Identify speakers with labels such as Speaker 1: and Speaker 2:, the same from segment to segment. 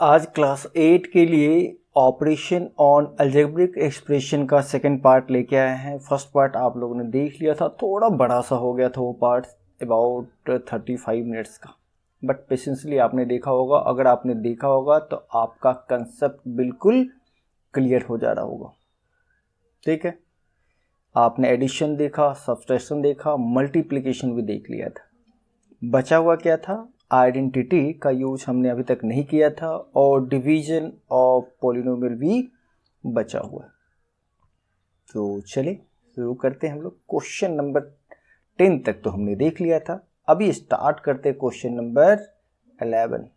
Speaker 1: आज क्लास 8 के लिए ऑपरेशन ऑन अलजेब्रिक एक्सप्रेशन का सेकंड पार्ट लेके आए हैं। फर्स्ट पार्ट आप लोगों ने देख लिया था, थोड़ा बड़ा सा हो गया था वो पार्ट, अबाउट 35 मिनट्स का, बट पेशेंसली आपने देखा होगा। अगर आपने देखा होगा तो आपका कंसेप्ट बिल्कुल क्लियर हो जा रहा होगा। ठीक है, आपने एडिशन देखा, सब्ट्रैक्शन देखा, मल्टीप्लिकेशन भी देख लिया था। बचा हुआ क्या था? आइडेंटिटी का यूज हमने अभी तक नहीं किया था, और डिवीजन ऑफ पॉलिनोमियल भी बचा हुआ है। तो चलिए शुरू करते हैं हम लोग। क्वेश्चन नंबर 10 तक तो हमने देख लिया था, अभी स्टार्ट करते हैं क्वेश्चन नंबर 11।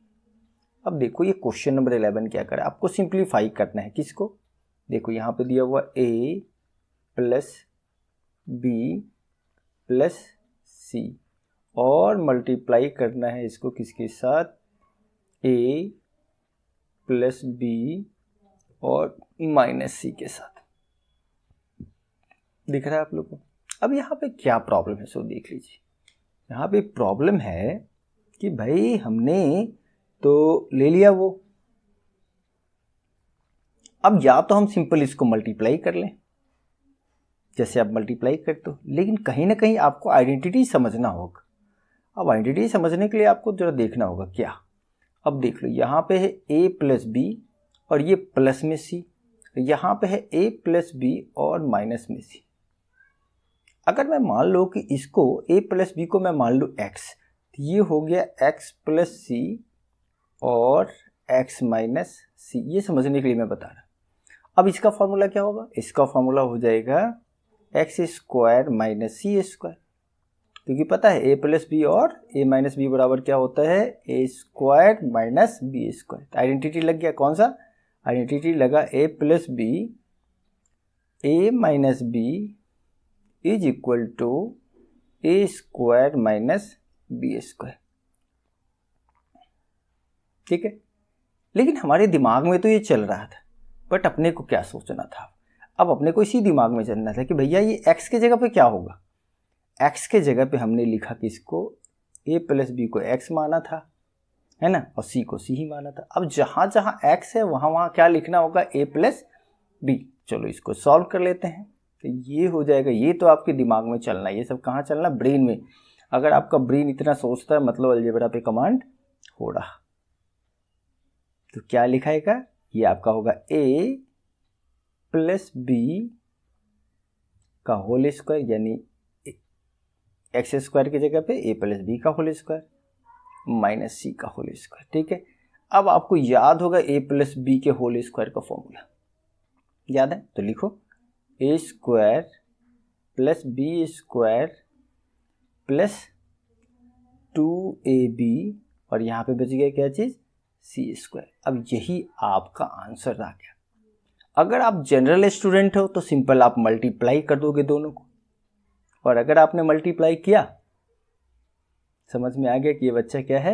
Speaker 1: अब देखो ये क्वेश्चन नंबर 11 क्या करे, आपको सिंप्लीफाई करना है। किसको? देखो यहाँ पे दिया हुआ a प्लस बी प्लस सी, और मल्टीप्लाई करना है इसको किसके साथ? a प्लस बी और माइनस सी के साथ। दिख रहा है आप लोग को? अब यहाँ पे क्या प्रॉब्लम है, सो देख लीजिए। यहाँ पे प्रॉब्लम है कि भाई हमने तो ले लिया वो, अब या तो हम सिंपल इसको मल्टीप्लाई कर लें जैसे आप मल्टीप्लाई करते हो, लेकिन कहीं ना कहीं आपको आइडेंटिटी समझना होगा। अब आइडेंटिटी समझने के लिए आपको जरा देखना होगा क्या। अब देख लो, यहाँ पे है a प्लस बी और ये प्लस में सी, यहाँ पे है a प्लस बी और माइनस में सी। अगर मैं मान लो कि इसको a प्लस बी को मैं मान लूँ x, तो ये हो गया x प्लस सी और x माइनस सी। ये समझने के लिए मैं बता रहा। अब इसका फॉर्मूला क्या होगा? इसका फॉर्मूला हो जाएगा X square minus C square, क्योंकि पता है a प्लस बी और a माइनस बी बराबर क्या होता है? a square minus B square. Identity लग गया। कौन सा आइडेंटिटी लगा? a plus B a minus B is equal to a square minus B square. ठीक है, लेकिन हमारे दिमाग में तो ये चल रहा था, बट अपने को क्या सोचना था? अब अपने को इसी दिमाग में चलना था कि भैया ये x के जगह पे क्या होगा। x के जगह पे हमने लिखा कि इसको a प्लस बी को x माना था, है ना, और c को c ही माना था। अब जहाँ जहाँ x है वहाँ वहाँ क्या लिखना होगा? a plus B. चलो इसको सॉल्व कर लेते हैं। तो ये हो जाएगा, ये तो आपके दिमाग में चलना है, ये सब कहाँ चलना? ब्रेन में। अगर आपका ब्रेन इतना सोचता है मतलब अलजेब्रा पे कमांड हो रहा। तो क्या लिखाएगा? ये आपका होगा a प्लस बी का होल स्क्वायर, यानी एक्स स्क्वायर की जगह पे a प्लस बी का होल स्क्वायर माइनस सी का होल स्क्वायर। ठीक है, अब आपको याद होगा a प्लस बी के होल स्क्वायर का फॉर्मूला याद है, तो लिखो a square plus B square plus 2ab, और यहाँ पे बच गया क्या चीज़? सी स्क्वायर। अब यही आपका आंसर आ गया। अगर आप जनरल स्टूडेंट हो तो सिंपल आप मल्टीप्लाई कर दोगे दोनों को, और अगर आपने मल्टीप्लाई किया, समझ में आ गया कि ये बच्चा क्या है?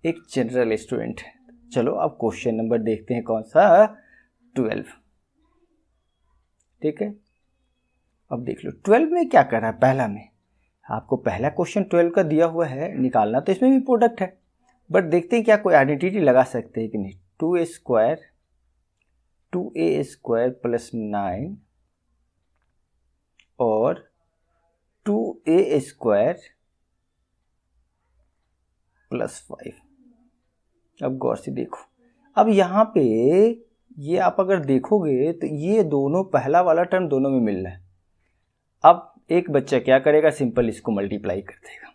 Speaker 1: एक जनरल स्टूडेंट है। चलो अब क्वेश्चन नंबर देखते हैं, कौन सा? 12। ठीक है, अब देख लो 12 में क्या कर रहा है। पहला में आपको पहला क्वेश्चन 12 का दिया हुआ है निकालना, तो इसमें भी प्रोडक्ट है, बट देखते हैं क्या कोई आइडेंटिटी लगा सकते हैं कि नहीं। 2a स्क्वायर प्लस 9 और 2a स्क्वायर प्लस 5। अब गौर से देखो, अब यहाँ पे ये आप अगर देखोगे तो ये दोनों, पहला वाला टर्म दोनों में मिल रहा है। अब एक बच्चा क्या करेगा? सिंपल इसको मल्टीप्लाई कर देगा।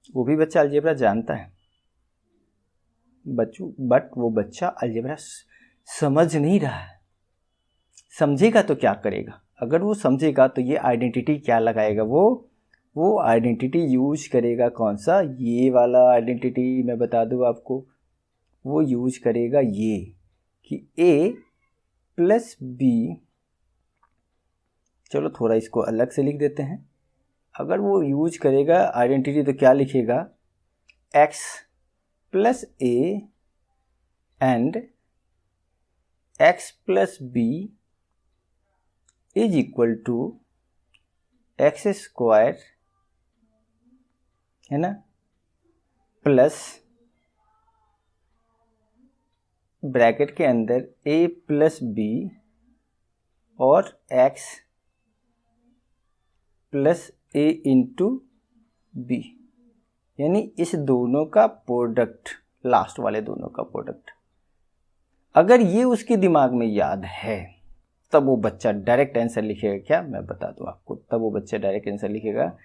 Speaker 1: वो भी बच्चा अलजेब्रा जानता है बच्चों, बट वो बच्चा अलजेब्रा समझ नहीं रहा है। समझेगा तो क्या करेगा? अगर वो समझेगा तो ये आइडेंटिटी क्या लगाएगा? वो आइडेंटिटी यूज करेगा। कौन सा? ये वाला आइडेंटिटी मैं बता दूँ आपको, वो यूज करेगा ये कि a प्लस बी। चलो थोड़ा इसको अलग से लिख देते हैं। अगर वो यूज करेगा आइडेंटिटी तो क्या लिखेगा? x plus a and x plus b is equal to x square, है ना, प्लस ब्रैकेट के अंदर a प्लस बी और x plus a into b, यानी इस दोनों का प्रोडक्ट, लास्ट वाले दोनों का प्रोडक्ट। अगर ये उसके दिमाग में याद है तब वो बच्चा डायरेक्ट आंसर लिखेगा क्या, मैं बता दूं आपको। तब वो बच्चा डायरेक्ट आंसर लिखेगा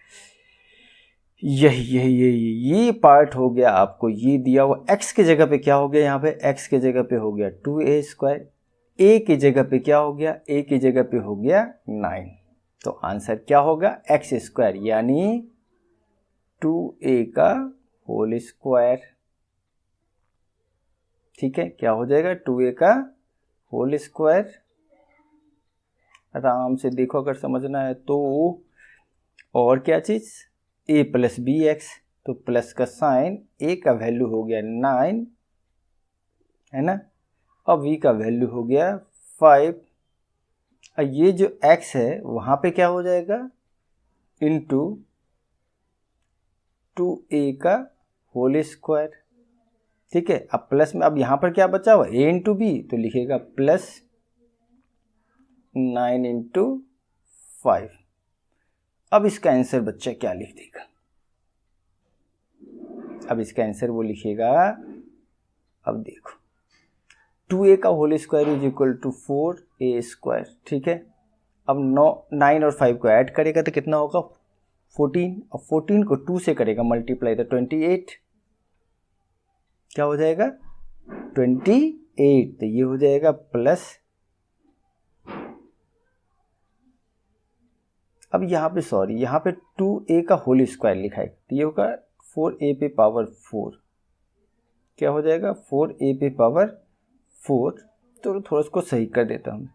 Speaker 1: ये पार्ट हो गया आपको, ये दिया हुआ x की जगह पे क्या हो गया, यहाँ पे x की जगह पे हो गया 2a², a की जगह पे क्या हो गया, a की जगह पे हो गया 9। तो आंसर क्या होगा, x² यानी 2a का होल स्क्वायर। ठीक है, क्या हो जाएगा 2a का होल स्क्वायर। आराम से देखो अगर समझना है तो। और क्या चीज, a प्लस बी एक्स, तो प्लस का साइन, a का वैल्यू हो गया 9 है ना, और v का वैल्यू हो गया 5। और ये जो x है वहां पे क्या हो जाएगा, इंटू 2a का होल स्क्वायर। ठीक है, अब प्लस में, अब यहां पर क्या बचा हुआ, a इंटू बी, तो लिखेगा प्लस 9 इंटू 5। अब इसका आंसर बच्चा क्या लिख देगा, अब इसका आंसर वो लिखेगा, अब देखो 2a का whole square is equal to 4a²। ठीक है, अब 9 और 5 को ऐड करेगा तो कितना होगा 14, और 14 को 2 से करेगा मल्टीप्लाई तो 28, क्या हो जाएगा 28। तो ये हो जाएगा प्लस, अब यहाँ पे सॉरी, यहाँ पे 2a का होल स्क्वायर लिखा है, तो ये होगा 4a पे पावर 4, क्या हो जाएगा 4a पे पावर 4। तो थोड़ा इसको सही कर देता हूँ,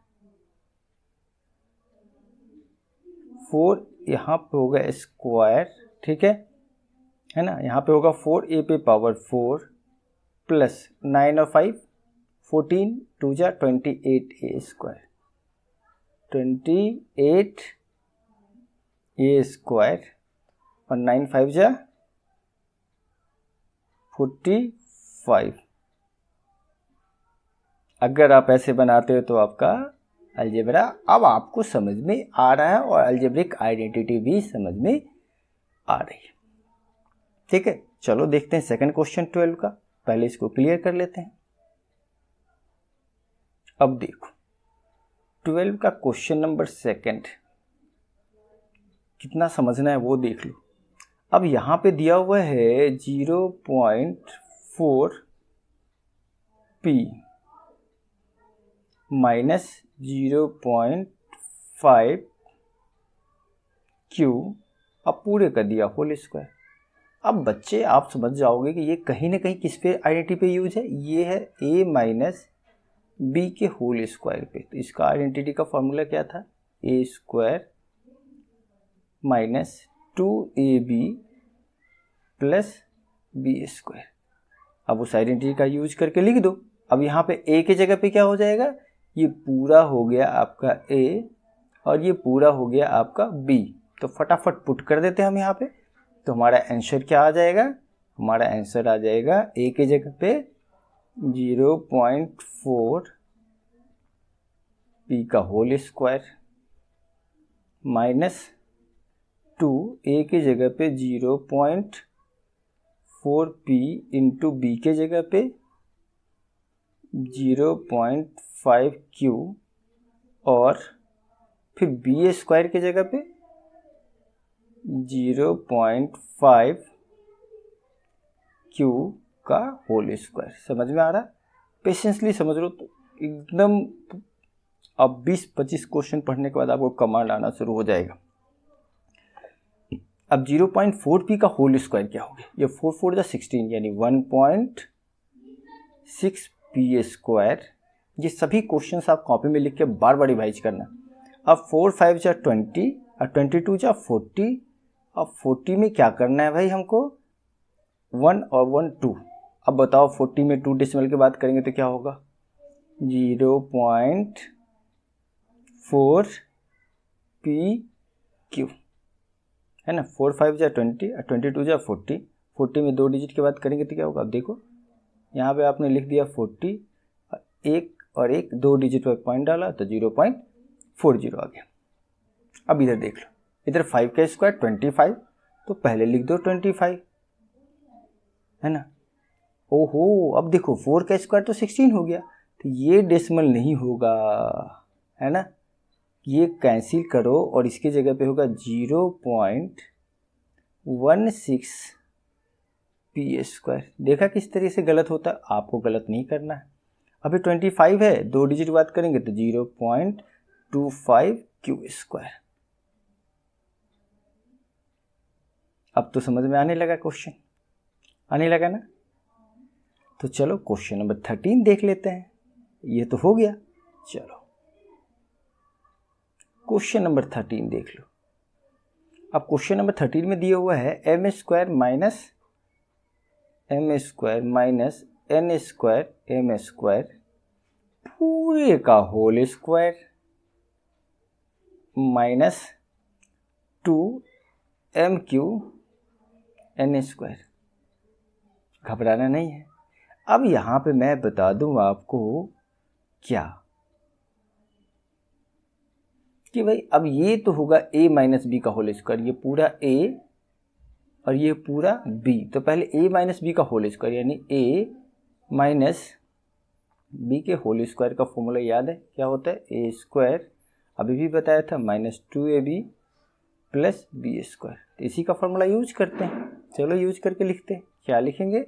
Speaker 1: 4 यहाँ पे होगा स्क्वायर, ठीक है ना, यहाँ पे होगा 4a पे पावर 4 प्लस 9 और 5 14, 2 जा 28a², 28a² और 9 5 जा 45। अगर आप ऐसे बनाते हो तो आपका अलजेब्रा अब आपको समझ में आ रहा है और अलजेब्रिक आइडेंटिटी भी समझ में आ रही है। ठीक है, चलो देखते हैं सेकंड क्वेश्चन 12 का, पहले इसको क्लियर कर लेते हैं। अब देखो 12 का क्वेश्चन नंबर सेकंड, कितना समझना है वो देख लो। अब यहां पे दिया हुआ है 0.4 p माइनस 0.5 q, अब पूरे कर दिया होल स्क्वायर। अब बच्चे आप समझ जाओगे कि ये कहीं ना कहीं किस पे आइडेंटिटी पे यूज है, ये है a माइनस बी के होल स्क्वायर पे। तो इसका आइडेंटिटी का फॉर्मूला क्या था, a² minus 2ab plus b²। अब उस आइडेंटिटी का यूज करके लिख दो। अब यहाँ पे a की जगह पे क्या हो जाएगा, ये पूरा हो गया आपका a और ये पूरा हो गया आपका b, तो फटाफट पुट कर देते हैं हम यहाँ पे। तो हमारा आंसर क्या आ जाएगा, हमारा आंसर आ जाएगा a की जगह पे 0.4 p का होल स्क्वायर माइनस 2 a की जगह पे 0.4 p इंटू b के जगह पे 0.5 q और फिर b² की जगह पे 0.5 q का होल स्क्वायर। समझ में आ रहा है, पेशेंसली समझ लो तो एकदम। अब 20-25 क्वेश्चन पढ़ने के बाद आपको कमांड आना शुरू हो जाएगा। अब 0.4 p का होल स्क्वायर क्या हो गया, ये 4 4 जा 16 यानी 1.6 p²। ये सभी क्वेश्चंस आप कॉपी में लिख के बार बार रिवाइज करना। अब 4 5 जा 20 और 22 जा 40। अब 40 में क्या करना है भाई हमको, 1 और 1 2। अब बताओ 40 में 2 डेसिमल की बात करेंगे तो क्या होगा, 0.4 pq है ना। 4 5 जा 20 और 22 जा 40। 40 में 2 डिजिट की बात करेंगे तो क्या होगा, अब देखो यहाँ पे आपने लिख दिया 40 और एक और एक, 2 डिजिट पर पॉइंट डाला तो 0.40 आ गया। अब इधर देख लो, इधर 5 का स्क्वायर 25, तो पहले लिख दो 25, है ना। ओहो, अब देखो 4 का स्क्वायर तो 16 हो गया, तो ये डेसिमल नहीं होगा, है ना। ये कैंसिल करो और इसकी जगह पे होगा 0.16 पी स्क्वायर। देखा किस तरह से गलत होता है, आपको गलत नहीं करना है। अभी 25 है, 2 डिजिट बात करेंगे तो 0.25 क्यू स्क्वायर। अब तो समझ में आने लगा, क्वेश्चन आने लगा ना। तो चलो क्वेश्चन नंबर 13 देख लेते हैं। ये तो हो गया, चलो क्वेश्चन नंबर 13 देख लो। अब क्वेश्चन नंबर 13 में दिया हुआ है m square minus n square m square पूरे का whole square minus 2m³ n square. घबराना नहीं है। अब यहाँ पे मैं बता दूँ आपको क्या कि भाई अब ये तो होगा a माइनस बी का होल स्क्वायर, ये पूरा a और ये पूरा b। तो पहले a माइनस बी का होल स्क्वायर यानी a माइनस b के होल स्क्वायर का फॉर्मूला याद है क्या होता है, a स्क्वायर अभी भी बताया था minus 2ab plus B square. तो इसी का फॉर्मूला यूज करते हैं, चलो यूज करके लिखते हैं। क्या लिखेंगे,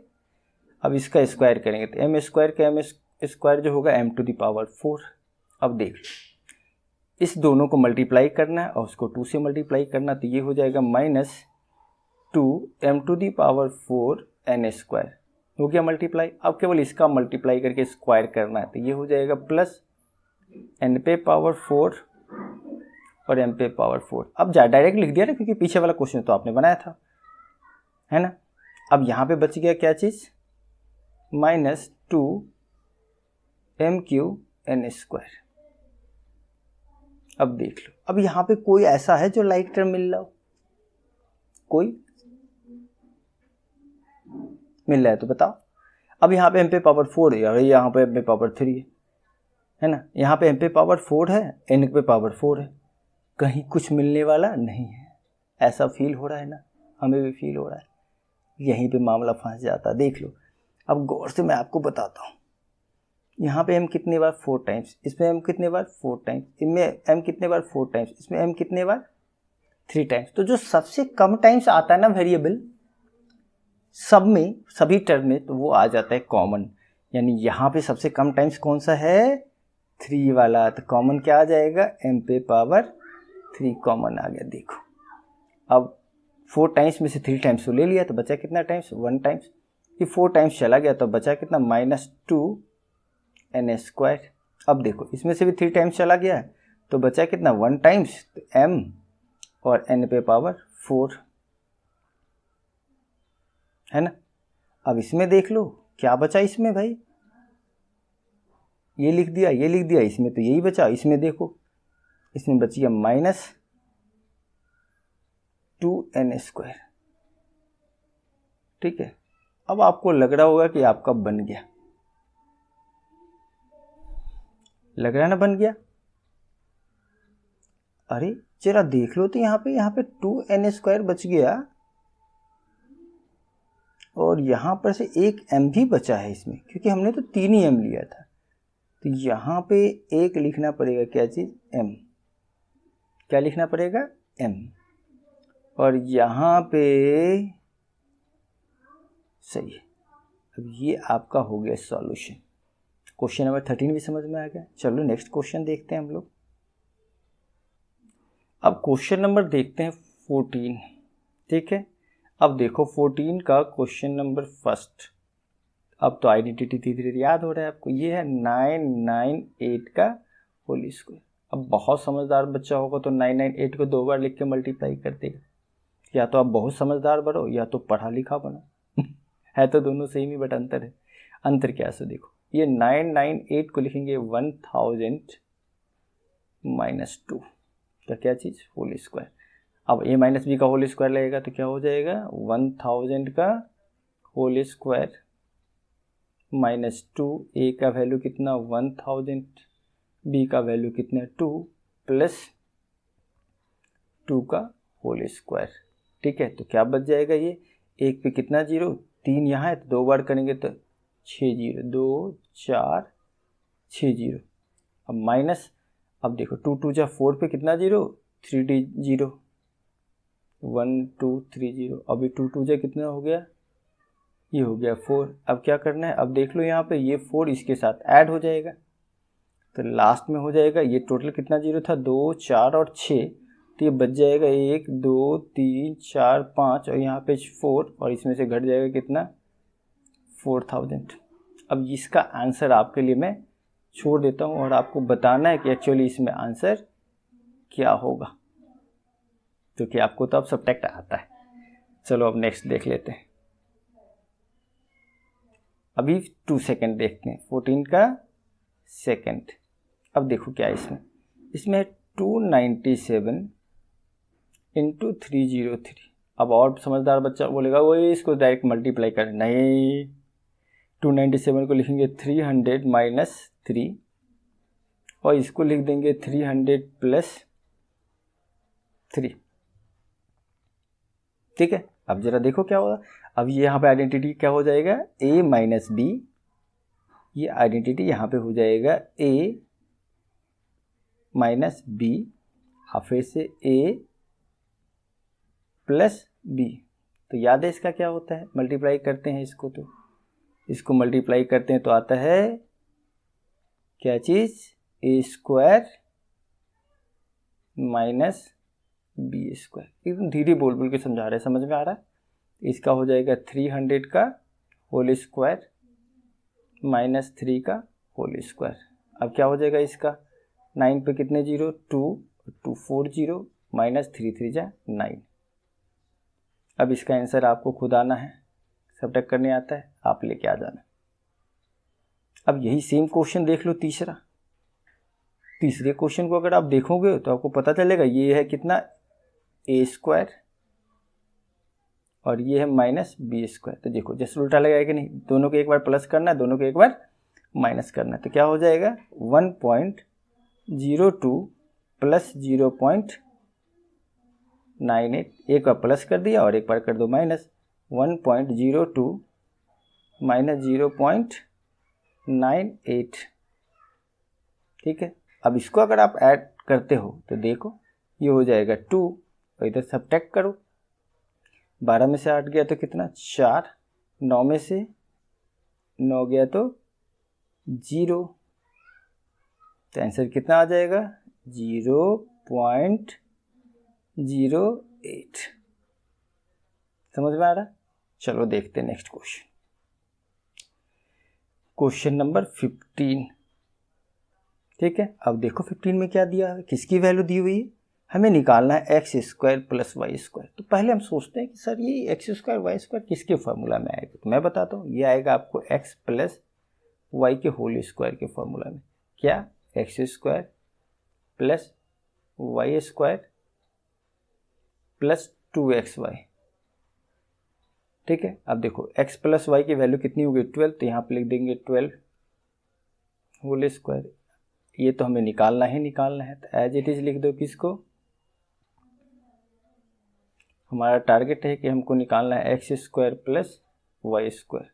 Speaker 1: अब इसका स्क्वायर करेंगे तो m स्क्वायर का m स्क्वायर जो होगा m⁴। अब देख लो, इस दोनों को मल्टीप्लाई करना है और उसको 2 से मल्टीप्लाई करना, तो ये हो जाएगा माइनस 2m⁴ n स्क्वायर हो गया मल्टीप्लाई। अब केवल इसका मल्टीप्लाई करके स्क्वायर करना है, तो ये हो जाएगा प्लस n⁴ और m⁴। अब डायरेक्ट लिख दिया ना, क्योंकि पीछे वाला क्वेश्चन तो आपने बनाया था, है ना। अब यहाँ पे बच गया क्या चीज़, माइनस 2m³ n स्क्वायर। अब देख लो, अब यहाँ पे कोई ऐसा है जो लाइक टर्म मिल रहा हो, कोई मिल रहा है तो बताओ। अब यहाँ पे m⁴ है और यहाँ पे m⁴ है ना। यहाँ पे m⁴ है, n⁴ है, कहीं कुछ मिलने वाला नहीं है। ऐसा फील हो रहा है ना, हमें भी फील हो रहा है। यहीं पे मामला फंस जाता। देख लो, अब गौर से मैं आपको बताता हूँ। यहाँ पे m कितने बार 4 टाइम्स, इसमें m कितने बार 4 टाइम्स, इनमें m कितने बार 4 टाइम्स, इसमें m कितने बार 3 टाइम्स। तो जो सबसे कम टाइम्स आता है ना वेरिएबल सब में, सभी टर्म में, तो वो आ जाता है कॉमन। यानी यहाँ पे सबसे कम टाइम्स कौन सा है, 3 वाला। तो कॉमन क्या आ जाएगा, m⁴ कॉमन आ गया। देखो अब 4 टाइम्स में से 3 टाइम्स तो ले लिया, तो बचा कितना टाइम्स, 1 टाइम्स। ये 4 टाइम्स चला गया तो बचा कितना, माइनस 2n स्क्वायर। अब देखो इसमें से भी 3 टाइम्स चला गया तो बचा कितना, 1 टाइम्स, तो m और n⁴ है ना। अब इसमें देख लो क्या बचा इसमें भाई, ये लिख दिया, ये लिख दिया, इसमें तो यही बचा। इसमें देखो, इसमें बच गया माइनस 2n स्क्वायर। ठीक है, अब आपको लग रहा होगा कि आपका बन गया, लग रहा है ना बन गया। अरे जरा देख लो तो यहाँ पे 2n स्क्वायर बच गया और यहाँ पर से एक m भी बचा है इसमें, क्योंकि हमने तो 3 ही m लिया था। तो यहाँ पे एक लिखना पड़ेगा, क्या चीज़, m। क्या लिखना पड़ेगा, m। और यहाँ पे सही है। अब ये आपका हो गया सॉल्यूशन। क्वेश्चन नंबर 13 भी समझ में आ गया। चलो नेक्स्ट क्वेश्चन देखते हैं हम लोग। अब क्वेश्चन नंबर देखते हैं 14। ठीक है, अब देखो 14 का क्वेश्चन नंबर फर्स्ट। अब तो आइडेंटिटी धीरे धीरे याद हो रहा है आपको। ये है 998 का होल स्क्वायर। अब बहुत समझदार बच्चा होगा तो 998 को 2 बार लिख के मल्टीप्लाई कर देगा। या तो आप बहुत समझदार बनो या तो पढ़ा लिखा बनो है तो दोनों सेम ही, बट अंतर है। अंतर क्या है, देखो ये 998 को लिखेंगे 1000 माइनस 2 का क्या चीज़, होल स्क्वायर। अब a माइनस बी का होल स्क्वायर लगेगा तो क्या हो जाएगा, 1000 का होल स्क्वायर -2, ए का वैल्यू कितना 1000, बी का वैल्यू कितना 2 प्लस 2 का होल स्क्वायर। ठीक है, तो क्या बच जाएगा ये, एक पे कितना जीरो, 3 यहाँ है तो 2 बार करेंगे तो 6 जीरो, 2 4 6 जीरो। अब माइनस, अब देखो 2 2 जा 4 पे कितना जीरो, 3 जीरो, 1 2 3 जीरो। अभी 2 2 जा कितना हो गया, ये हो गया 4। अब क्या करना है, अब देख लो यहाँ पे ये 4 इसके साथ ऐड हो जाएगा तो लास्ट में हो जाएगा, ये टोटल कितना जीरो था, 2 4 और 6, तो ये बच जाएगा 1 2 3 4 5 और यहाँ पे 4 और इसमें से घट जाएगा कितना 4000। अब इसका आंसर आपके लिए मैं छोड़ देता हूँ और आपको बताना है कि एक्चुअली इसमें आंसर क्या होगा, क्योंकि आपको तो अब सब्ट्रैक्ट आता है। चलो अब नेक्स्ट देख लेते हैं। अभी 2 सेकेंड देखते हैं, 14 का सेकेंड। अब देखो क्या है इसमें 297 इंटू 303। अब और समझदार बच्चा बोलेगा वो इसको डायरेक्ट मल्टीप्लाई कर, नहीं, 297 को लिखेंगे 300 माइनस 3 और इसको लिख देंगे 300 प्लस 3। ठीक है, अब जरा देखो क्या होगा। अब ये यहाँ पे आइडेंटिटी क्या हो जाएगा, a माइनस बी, ये आइडेंटिटी यहाँ पे हो जाएगा a माइनस बी और फिर से a प्लस बी। तो याद है इसका क्या होता है, मल्टीप्लाई करते हैं इसको, तो इसको मल्टीप्लाई करते हैं तो आता है क्या चीज़, ए स्क्वायर माइनस बी स्क्वायर। एकदम धीरे बोल बोल के समझा रहे हैं, समझ में आ रहा है। इसका हो जाएगा 300 का होल स्क्वायर माइनस 3 का होल स्क्वायर। अब क्या हो जाएगा इसका, 9 पे कितने जीरो, 2 2 4 जीरो माइनस 3 3 जा 9। अब इसका आंसर आपको खुद आना है, सब्ट्रैक्ट करने आता है, आप लेके आ जाना। अब यही सेम क्वेश्चन देख लो तीसरे क्वेश्चन को अगर आप देखोगे तो आपको पता चलेगा ये है कितना, ए स्क्वायर और ये है माइनस बी स्क्वायर। तो देखो जैसे उल्टा लगाया कि नहीं, दोनों को एक बार प्लस करना है, दोनों को एक बार माइनस करना है। तो क्या हो जाएगा 1.02 प्लस 0.98, एक बार प्लस कर दिया और एक बार कर दो माइनस, 1.02 माइनस 0.98। ठीक है, अब इसको अगर आप ऐड करते हो तो देखो ये हो जाएगा 2 और इधर सब्ट्रैक्ट करो, 12 में से 8 गया तो कितना 4, 9 में से 9 गया तो 0, तो आंसर कितना आ जाएगा 0.08। समझ में आ रहा है। चलो देखते हैं नेक्स्ट क्वेश्चन, क्वेश्चन नंबर 15। ठीक है, अब देखो 15 में क्या दिया है, किसकी वैल्यू दी हुई है, हमें निकालना है x square plus y square. तो पहले हम सोचते हैं कि सर ये एक्स स्क्वायर वाई स्क्वायर किसके फॉर्मूला में आएगा, तो मैं बताता हूँ, ये आएगा आपको एक्स प्लस वाई के होल स्क्वायर के फॉर्मूला में। क्या, x square plus y square plus 2xy। ठीक है, अब देखो x प्लस वाई की वैल्यू कितनी होगी 12, तो यहाँ पे लिख देंगे 12 होल स्क्वायर। ये तो हमें निकालना है तो एज इट इज लिख दो किसको, हमारा टारगेट है कि हमको निकालना है x square plus y square.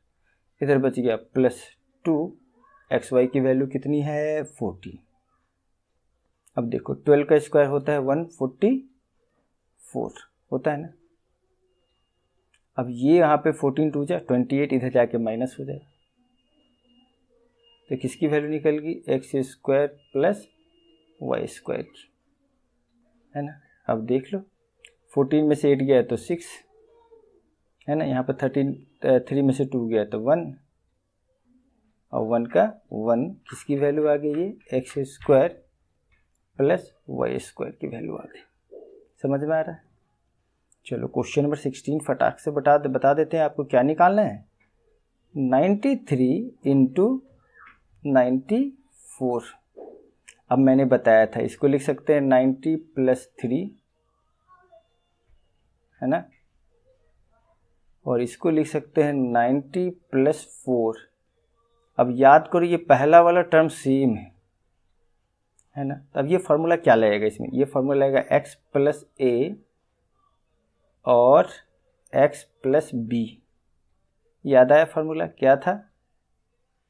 Speaker 1: इधर बच गया प्लस 2, एक्स वाई की वैल्यू कितनी है 14। अब देखो 12 का स्क्वायर होता है 144 होता है ना। अब ये यहाँ पे 14 2 जा 28, इधर जाके माइनस हो जाएगा, तो किसकी वैल्यू निकल गई, x square plus y square की, है ना। अब देख लो 14 में से 8 गया तो 6, है ना। यहाँ पर 3 में से 2 गया तो 1 और 1 का 1, किसकी वैल्यू आ गई, ये x square plus y square की वैल्यू आ गई। समझ में आ रहा है। चलो क्वेश्चन नंबर 16 फटाक से बता देते हैं आपको क्या निकालना है। 93 इंटू 94। अब मैंने बताया था इसको लिख सकते हैं 90 प्लस 3, है ना, और इसको लिख सकते हैं 90 प्लस 4, अब याद करो ये पहला वाला टर्म सेम है ना। तब ये फार्मूला क्या लगेगा इसमें, ये फार्मूला लगेगा x प्लस ए और x प्लस बी। याद आया फार्मूला क्या था?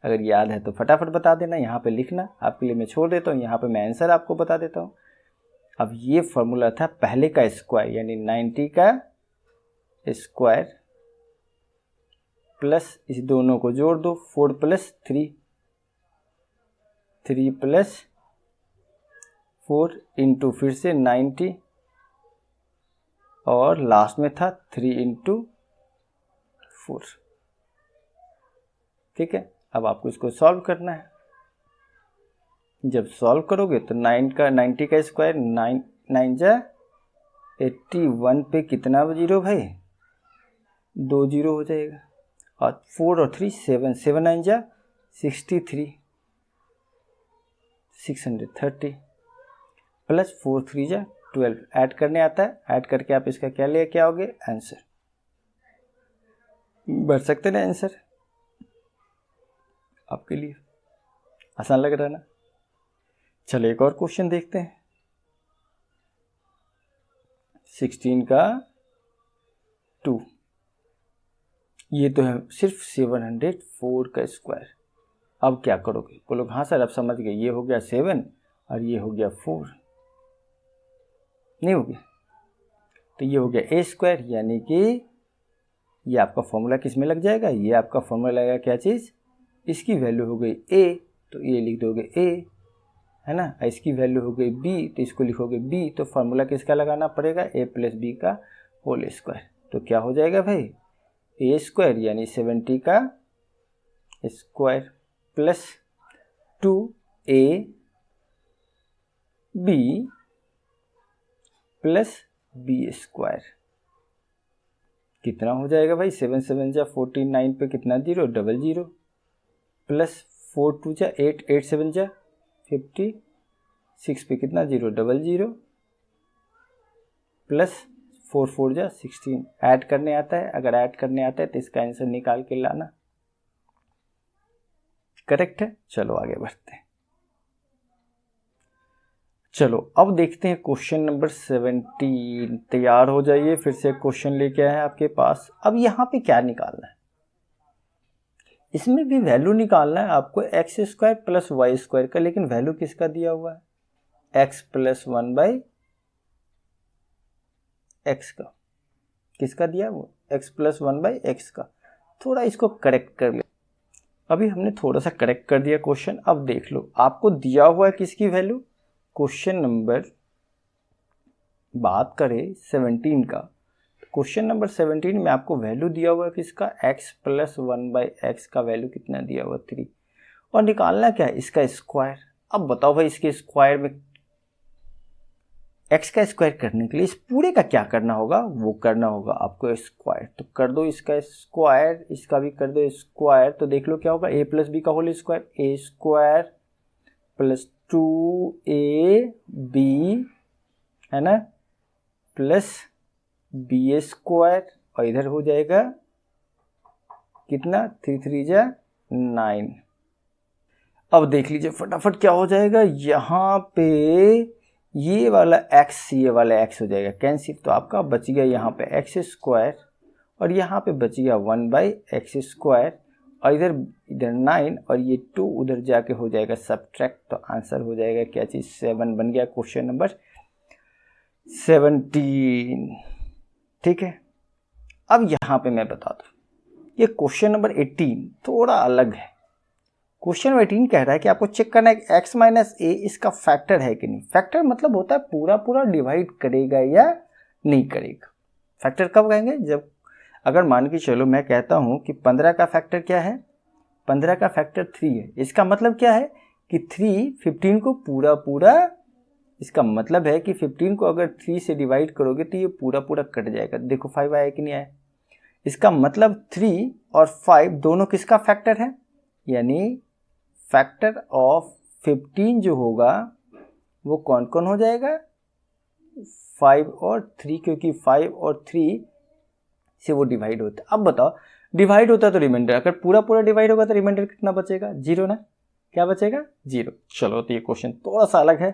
Speaker 1: अगर याद है तो फटाफट बता देना, यहाँ पे लिखना, आपके लिए मैं छोड़ देता हूँ, यहाँ पे मैं आंसर आपको बता देता हूँ। अब ये फार्मूला था पहले का स्क्वायर यानी 90 का स्क्वायर प्लस इस दोनों को जोड़ दो 4 प्लस 3 प्लस 4 इंटू फिर से 90 और लास्ट में था 3 इंटू 4। ठीक है, अब आपको इसको सॉल्व करना है। जब सॉल्व करोगे तो 90 का स्क्वायर 9 जा 81 पे कितना जीरो भाई, 2 जीरो हो जाएगा। और 4 और 3 7 9 जा 63 630 प्लस 4 3 जा 12 ऐड करने आता है। ऐड करके आप इसका क्या लेके आओगे, आंसर। बढ़ सकते ना आंसर, आपके लिए आसान लग रहा है ना। चलिए एक और क्वेश्चन देखते हैं। 16 का 2, ये तो है सिर्फ 704 का स्क्वायर। अब क्या करोगे, बोलो हाँ सर अब समझ गए, ये हो गया 7 और ये हो गया 4, नहीं हो गया तो ये हो गया ए स्क्वायर, यानी कि ये आपका फॉर्मूला किस में लग जाएगा, ये आपका फॉर्मूला लगेगा क्या चीज़, इसकी वैल्यू हो गई ए तो ये लिख दोगे ए, है ना। इसकी वैल्यू हो गई बी तो इसको लिखोगे बी, तो फार्मूला किसका लगाना पड़ेगा, ए प्लस बी का होल स्क्वायर। तो क्या हो जाएगा भाई, ए स्क्वायर यानी 70 का square plus 2a b plus B square. कितना हो जाएगा भाई, 7 7 जा 49 पे कितना जीरो, 00 प्लस 4 2 जा 8 8 7 जा 56 पे कितना जीरो, 00 प्लस 4 4 जा 16। ऐड करने आता है, अगर ऐड करने आता है तो इसका आंसर निकाल के लाना। करेक्ट है। चलो आगे बढ़ते हैं। चलो अब देखते हैं क्वेश्चन नंबर 17। तैयार हो जाइए, फिर से क्वेश्चन लेके आए हैं आपके पास। अब यहाँ पे क्या निकालना है, इसमें भी वैल्यू निकालना है आपको x square plus y square का, लेकिन वैल्यू किसका दिया हुआ है, एक्स प्लस 1 बाई एक्स का। किसका दिया है वो, एक्स प्लस 1 बाई एक्स का। थोड़ा इसको करेक्ट कर ले, अभी हमने थोड़ा सा करेक्ट कर दिया क्वेश्चन। अब देख लो आपको दिया हुआ है किसकी वैल्यू, क्वेश्चन नंबर बात करें 17 का, क्वेश्चन नंबर 17 में आपको वैल्यू दिया हुआ है किसका, x प्लस 1 बाई एक्स का वैल्यू कितना दिया हुआ 3, और निकालना क्या है इसका स्क्वायर। अब बताओ भाई इसके स्क्वायर में x का स्क्वायर करने के लिए इस पूरे का क्या करना होगा, वो करना होगा आपको स्क्वायर। तो कर दो इसका स्क्वायर, इसका भी कर दो स्क्वायर। तो देख लो क्या होगा, a प्लस बी का होल स्क्वायर, ए स्क्वायर प्लस 2ab है ना प्लस बी स्क्वायर, और इधर हो जाएगा कितना 3 3 जा 9। अब देख लीजिए फटाफट क्या हो जाएगा, यहाँ पे ये वाला x ये वाला x हो जाएगा कैंसिल, तो आपका बच गया यहाँ पे एक्स स्क्वायर और यहाँ पे बच गया 1 बाई एक्स स्क्वायर, और इधर 9 और ये 2 उधर जाके हो जाएगा सब्ट्रैक्ट। तो आंसर हो जाएगा क्या चीज़, 7 बन गया क्वेश्चन नंबर 17। ठीक है। अब यहाँ पे मैं बता दूँ, ये क्वेश्चन नंबर 18 थोड़ा अलग है। क्वेश्चन नंबर 18 कह रहा है कि आपको चेक करना है कि x माइनस ए इसका फैक्टर है कि नहीं। फैक्टर मतलब होता है पूरा पूरा डिवाइड करेगा या नहीं करेगा। फैक्टर कब कहेंगे, जब अगर मान के चलो मैं कहता हूँ कि 15 का फैक्टर क्या है, 15 का फैक्टर 3 है। इसका मतलब क्या है कि 3 15 को पूरा पूरा, इसका मतलब है कि 15 को अगर 3 से डिवाइड करोगे तो ये पूरा पूरा कट जाएगा। देखो 5 आया कि नहीं आया। इसका मतलब 3 और 5 दोनों किसका फैक्टर है, यानी फैक्टर ऑफ 15 जो होगा वो कौन कौन हो जाएगा, 5 और 3, क्योंकि 5 और 3 से वो डिवाइड होता है। अब बताओ डिवाइड होता है तो रिमाइंडर, अगर पूरा पूरा डिवाइड होगा तो रिमाइंडर कितना बचेगा, 0 ना, क्या बचेगा 0। चलो तो ये क्वेश्चन थोड़ा सा अलग है,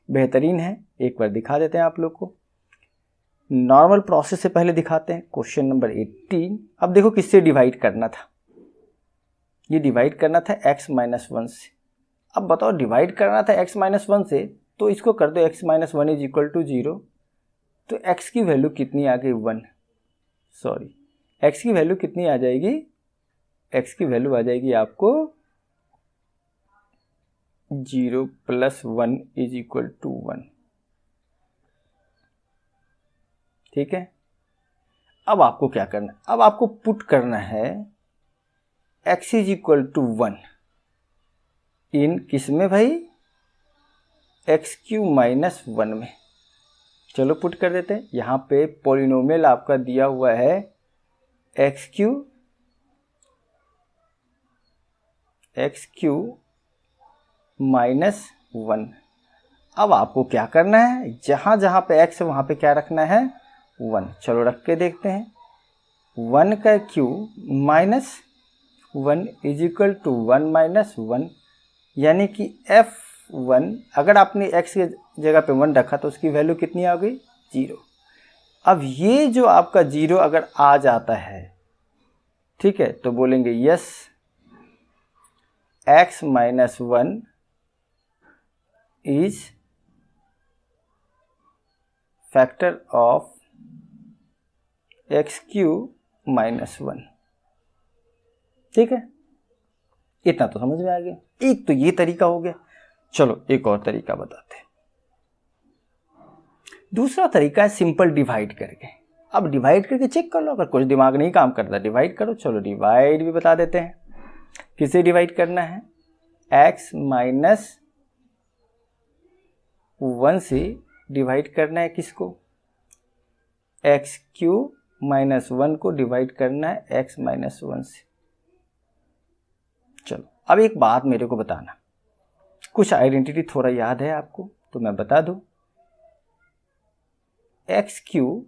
Speaker 1: बेहतरीन है, एक बार दिखा देते हैं आप लोग को। नॉर्मल प्रोसेस से पहले दिखाते हैं क्वेश्चन नंबर 18। अब देखो किससे डिवाइड करना था, ये डिवाइड करना था x माइनस 1 से। अब बताओ डिवाइड करना था x माइनस 1 से, तो इसको कर दो x minus 1 is equal to 0। तो x की वैल्यू कितनी आ गई 1, सॉरी x की वैल्यू कितनी आ जाएगी, x की वैल्यू आ जाएगी आपको 0 प्लस 1 इज इक्वल टू 1। ठीक है, अब आपको क्या करना है, अब आपको पुट करना है x इज इक्वल टू 1 इन किस में भाई, एक्स क्यू माइनस 1 में। चलो पुट कर देते हैं। यहाँ पे पॉलिनोमियल आपका दिया हुआ है एक्स क्यू माइनस 1। अब आपको क्या करना है, जहाँ जहाँ पे x है वहाँ पे क्या रखना है 1। चलो रख के देखते हैं, 1 का cube minus 1 is equal to 1 minus 1, यानी कि f1 अगर आपने x की जगह पे 1 रखा तो उसकी वैल्यू कितनी आ गई 0। अब ये जो आपका 0 अगर आ जाता है, ठीक है, तो बोलेंगे yes x minus 1 is factor of x Q minus 1। ठीक है, इतना तो समझ में आ गया। एक तो ये तरीका हो गया। चलो एक और तरीका बताते हैं। दूसरा तरीका है सिंपल डिवाइड करके। अब डिवाइड करके चेक कर लो, अगर कुछ दिमाग नहीं काम करता डिवाइड करो। चलो डिवाइड भी बता देते हैं, किसे डिवाइड करना है, x माइनस 1 से डिवाइड करना है किसको, एक्स क्यू माइनस 1 को डिवाइड करना है x माइनस 1 से। चलो अब एक बात मेरे को बताना, कुछ आइडेंटिटी थोड़ा याद है आपको तो मैं बता दूं। एक्स क्यू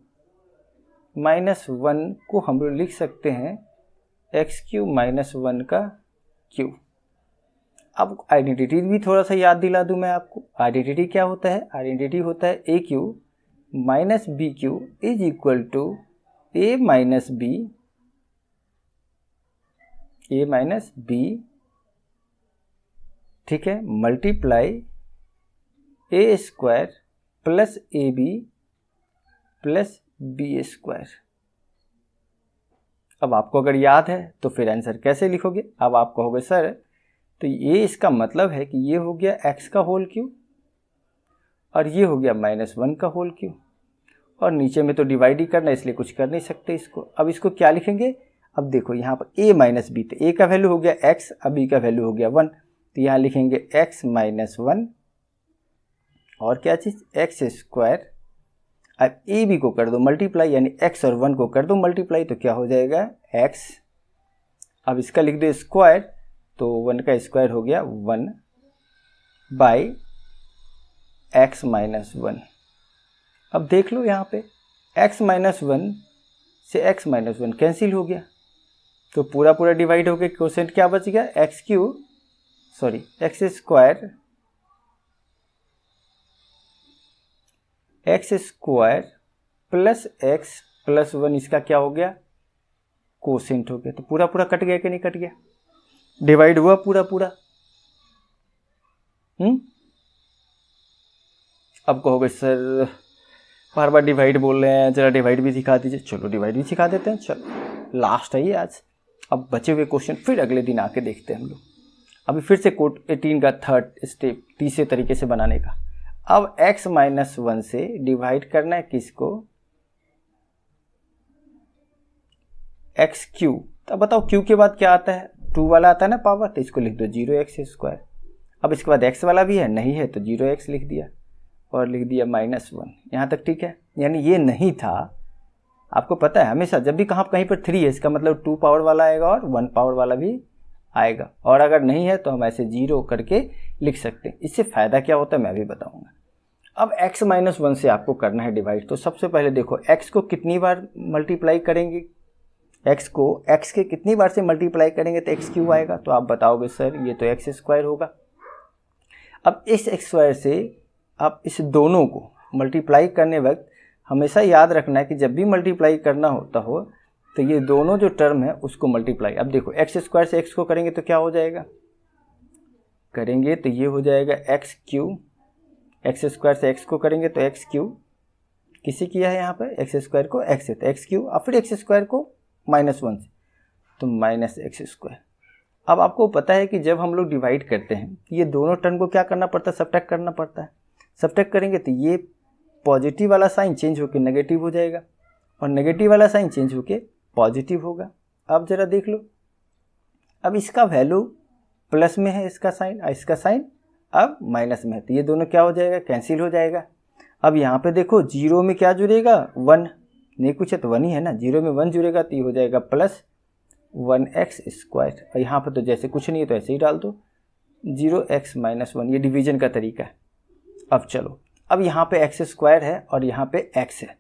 Speaker 1: माइनस 1 को हम लोग लिख सकते हैं एक्स क्यू माइनस 1 का क्यू। अब आइडेंटिटी भी थोड़ा सा याद दिला दूं मैं आपको। आइडेंटिटी क्या होता है, आइडेंटिटी होता है A cube minus B cube is equal to A minus B, ठीक है, multiply A square plus A B plus B square. अब आपको अगर याद है तो फिर आंसर कैसे लिखोगे। अब आप कहोगे सर तो ये इसका मतलब है कि ये हो गया x का होल क्यू और ये हो गया माइनस 1 का होल क्यू, और नीचे में तो डिवाइड ही करना इसलिए कुछ कर नहीं सकते इसको। अब इसको क्या लिखेंगे, अब देखो यहाँ पर a माइनस बी, तो a का वैल्यू हो गया x, अब b का वैल्यू हो गया 1, तो यहाँ लिखेंगे x माइनस 1 और क्या चीज़ एक्स स्क्वायर। अब ए बी को कर दो मल्टीप्लाई, यानी x और 1 को कर दो मल्टीप्लाई, तो क्या हो जाएगा x। अब इसका लिख दो स्क्वायर, तो 1 का स्क्वायर हो गया 1 बाई x माइनस 1। अब देख लो यहाँ पे x माइनस 1 से x माइनस 1 कैंसिल हो गया, तो पूरा पूरा डिवाइड हो गया, क्वोशिएंट क्या बच गया x square plus x plus 1, इसका क्या हो गया क्वोशिएंट हो गया। तो पूरा पूरा कट गया कि नहीं कट गया, डिवाइड हुआ पूरा पूरा। अब कहोगे सर बार बार डिवाइड बोल रहे हैं, जरा डिवाइड भी सिखा दीजिए। चलो डिवाइड भी सिखा देते हैं। चलो लास्ट है ये आज, अब बचे हुए क्वेश्चन फिर अगले दिन आके देखते हैं हम लोग। अभी फिर से कोड 18 का थर्ड स्टेप तीसरे तरीके से बनाने का। अब x माइनस 1 से डिवाइड करना है किसको, एक्स क्यू। तो बताओ क्यू के बाद क्या आता है, 2 वाला आता है ना पावर, तो इसको लिख दो 0x स्क्वायर। अब इसके बाद x वाला भी है, नहीं है तो 0x लिख दिया और लिख दिया माइनस 1। यहाँ तक ठीक है, यानी ये नहीं था। आपको पता है हमेशा जब भी कहीं पर 3 है इसका मतलब 2 पावर वाला आएगा और 1 पावर वाला भी आएगा, और अगर नहीं है तो हम ऐसे 0 करके लिख सकते हैं। इससे फ़ायदा क्या होता है मैं भी बताऊंगा। अब x माइनस 1 से आपको करना है डिवाइड, तो सबसे पहले देखो x को कितनी बार मल्टीप्लाई करेंगे, एक्स को एक्स के कितनी बार से मल्टीप्लाई करेंगे तो एक्स क्यूब आएगा। तो आप बताओगे सर ये तो एक्स स्क्वायर होगा। अब इस एक्स स्क्वायर से आप इस दोनों को मल्टीप्लाई करने वक्त हमेशा याद रखना है कि जब भी मल्टीप्लाई करना होता हो तो ये दोनों जो टर्म है उसको मल्टीप्लाई। अब देखो एक्स स्क्वायर से एक्स को करेंगे तो क्या हो जाएगा, करेंगे तो ये हो जाएगा एक्स क्यूब। एक्स स्क्वायर से एक्स को करेंगे तो एक्स क्यूब, किसी किया है यहाँ पर एक्स स्क्वायर को एक्स से तो एक्स क्यूब, और फिर एक्स स्क्वायर को -1 से तो माइनस एक्स स्क्वायर। अब आपको पता है कि जब हम लोग डिवाइड करते हैं ये दोनों टर्म को क्या करना पड़ता है, सब्ट्रैक्ट करना पड़ता है। सब्ट्रैक्ट करेंगे तो ये पॉजिटिव वाला साइन चेंज होकर नेगेटिव हो जाएगा और नेगेटिव वाला साइन चेंज होकर पॉजिटिव होगा। अब ज़रा देख लो, अब इसका वैल्यू प्लस में है, इसका साइन और इसका साइन अब माइनस में है, तो ये दोनों क्या हो जाएगा, कैंसिल हो जाएगा। अब यहाँ पे देखो जीरो में क्या जुड़ेगा, 1, नहीं कुछ है तो 1 ही है ना, जीरो में 1 जुड़ेगा तो ये हो जाएगा प्लस 1x स्क्वायर। और यहाँ पे तो जैसे कुछ नहीं है तो ऐसे ही डाल दो 0x - 1, ये डिवीजन का तरीका है। अब चलो, अब यहाँ पे एक्स स्क्वायर है और यहाँ पे x है।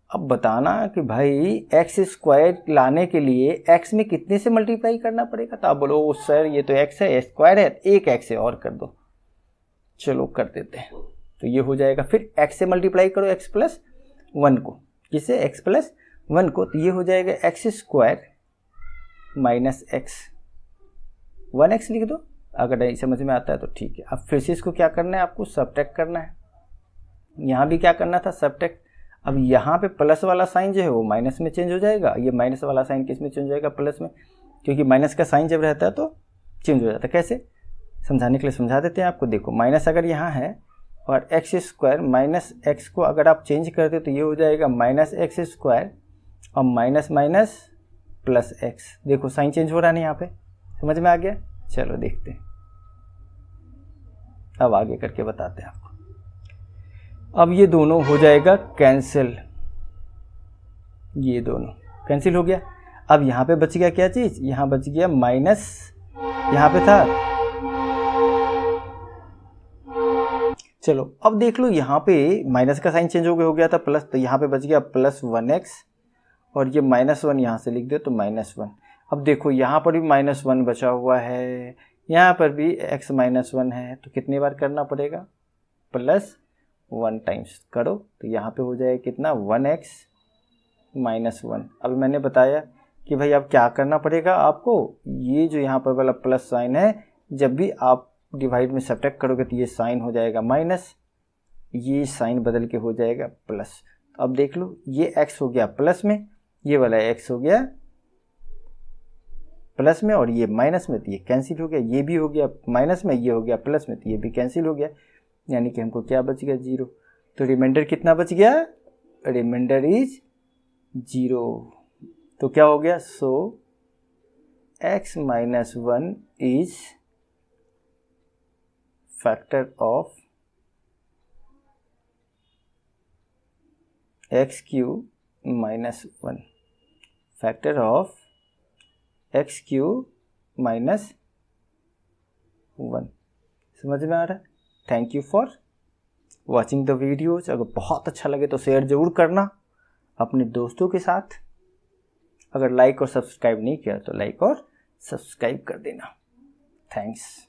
Speaker 1: अब बताना कि भाई एक्स स्क्वायर लाने के लिए x में कितने से मल्टीप्लाई करना पड़ेगा, तो आप बोलो सर ये तो x है, स्क्वायर है, एक x है और कर दो। चलो कर देते हैं, तो ये हो जाएगा फिर x से मल्टीप्लाई करो x + 1 को, किसे x + 1 को, तो ये हो जाएगा x square minus x, 1x लिख दो, अगर नहीं समझ में आता है तो ठीक है। अब फिर से इसको क्या करना है, आपको सब्ट्रैक्ट करना है। यहाँ भी क्या करना था, सब्ट्रैक्ट। अब यहाँ पे प्लस वाला साइन जो है वो माइनस में चेंज हो जाएगा, ये माइनस वाला साइन किस में चेंज हो जाएगा, प्लस में, क्योंकि माइनस का साइन जब रहता है तो चेंज हो जाता है। कैसे, समझाने के लिए समझा देते हैं आपको। देखो माइनस अगर यहाँ है और एक्स स्क्वायर माइनस एक्स को अगर आप चेंज करते हो तो ये हो जाएगा माइनस एक्स स्क्वायर और माइनस माइनस प्लस एक्स। देखो साइन चेंज हो रहा है ना यहाँ पे, समझ में आ गया। चलो देखते हैं, अब आगे करके बताते हैं आपको। अब ये दोनों हो जाएगा कैंसिल, ये दोनों कैंसिल हो गया। अब यहाँ पे बच गया क्या चीज़, यहाँ बच गया माइनस, यहाँ पे था। चलो अब देख लो, यहाँ पे माइनस का साइन चेंज हो गया था प्लस, तो यहाँ पे बच गया प्लस 1x और ये -1 यहाँ से लिख दो तो -1। अब देखो यहाँ पर भी -1 बचा हुआ है, यहाँ पर भी x -1 है, तो कितनी बार करना पड़ेगा, +1 टाइम्स करो, तो यहाँ पे हो जाएगा कितना, 1x - 1। अब मैंने बताया कि भाई अब क्या करना पड़ेगा आपको, ये जो यहाँ पर वाला प्लस साइन है, जब भी आप डिवाइड में सब्ट्रैक्ट करोगे तो ये साइन हो जाएगा माइनस, ये साइन बदल के हो जाएगा प्लस। अब देख लो, ये x हो गया प्लस में, ये वाला x हो गया प्लस में और ये माइनस में, तो ये कैंसिल हो गया। ये भी हो गया माइनस में, ये हो गया प्लस में, तो ये भी कैंसिल हो गया। यानी कि हमको क्या बच गया, 0। तो रिमाइंडर कितना बच गया, रिमाइंडर इज 0। तो क्या हो गया, सो x - 1 is factor of x³ - 1, factor of x³ - 1। समझ में आ रहा है। Thank you for watching the videos. अगर बहुत अच्छा लगे तो शेयर ज़रूर करना अपने दोस्तों के साथ। अगर लाइक और सब्सक्राइब नहीं किया तो लाइक और सब्सक्राइब कर देना। थैंक्स।